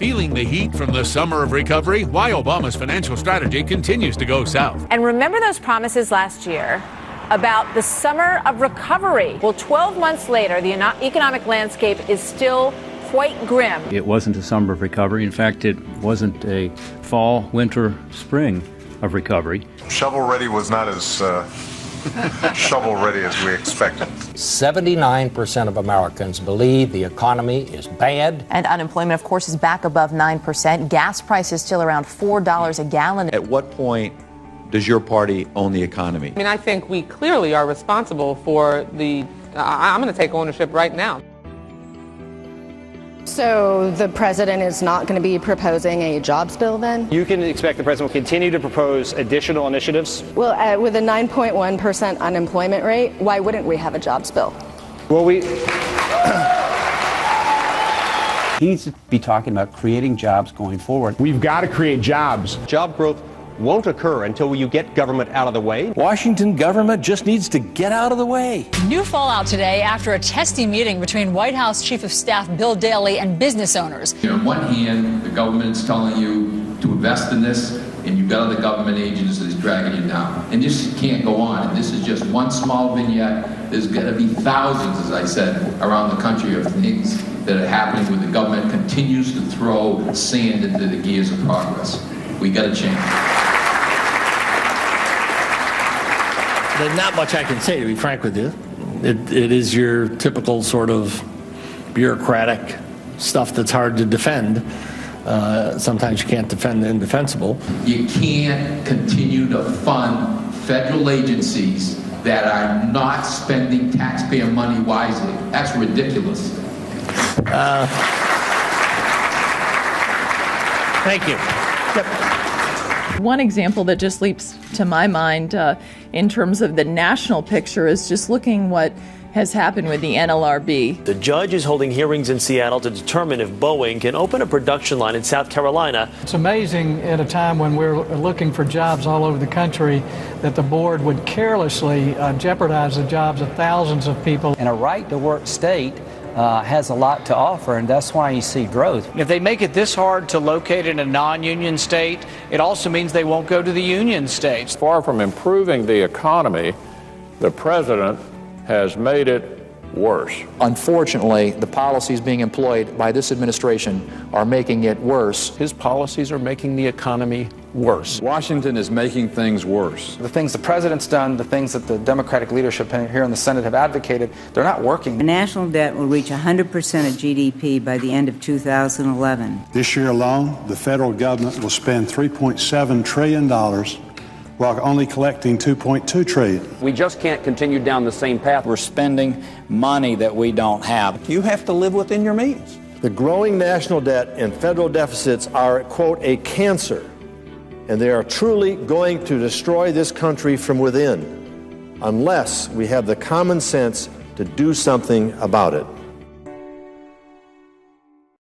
feeling the heat from the summer of recovery, why Obama's financial strategy continues to go south. And remember those promises last year about the summer of recovery? Well, 12 months later, the economic landscape is still quite grim. It wasn't a summer of recovery. In fact, it wasn't a fall, winter, spring of recovery. Shovel-ready was not as shovel-ready as we expected. 79% of Americans believe the economy is bad. And unemployment, of course, is back above 9%. Gas prices still around $4 a gallon. At what point does your party own the economy? I mean, I think we clearly are responsible for I'm going to take ownership right now. So the president is not going to be proposing a jobs bill then? You can expect the president will continue to propose additional initiatives. Well, with a 9.1% unemployment rate, why wouldn't we have a jobs bill? Well, He needs to be talking about creating jobs going forward. We've got to create jobs. Job growth won't occur until you get government out of the way. Washington government just needs to get out of the way. New fallout today after a testy meeting between White House Chief of Staff Bill Daley and business owners. On one hand, the government's telling you to invest in this, and you've got other government agencies dragging you down. And this can't go on. And this is just one small vignette. There's going to be thousands, as I said, around the country of things that are happening where the government continues to throw sand into the gears of progress. We got to change. There's not much I can say, to be frank with you. It is your typical sort of bureaucratic stuff that's hard to defend. Sometimes you can't defend the indefensible. You can't continue to fund federal agencies that are not spending taxpayer money wisely. That's ridiculous. Thank you. Yep. One example that just leaps to my mind in terms of the national picture is just looking what has happened with the NLRB. The judge is holding hearings in Seattle to determine if Boeing can open a production line in South Carolina. It's amazing at a time when we're looking for jobs all over the country that the board would carelessly jeopardize the jobs of thousands of people. And a right-to-work state has a lot to offer, and that's why you see growth. If they make it this hard to locate in a non-union state, it also means they won't go to the union states. Far from improving the economy, the president has made it worse. Unfortunately, the policies being employed by this administration are making it worse. His policies are making the economy worse. Washington is making things worse. The things the president's done, the things that the Democratic leadership here in the Senate have advocated, they're not working. The national debt will reach 100% of GDP by the end of 2011. This year alone, the federal government will spend $3.7 trillion while only collecting $2.2 trillion. We just can't continue down the same path. We're spending money that we don't have. You have to live within your means. The growing national debt and federal deficits are, quote, a cancer, and they are truly going to destroy this country from within unless we have the common sense to do something about it.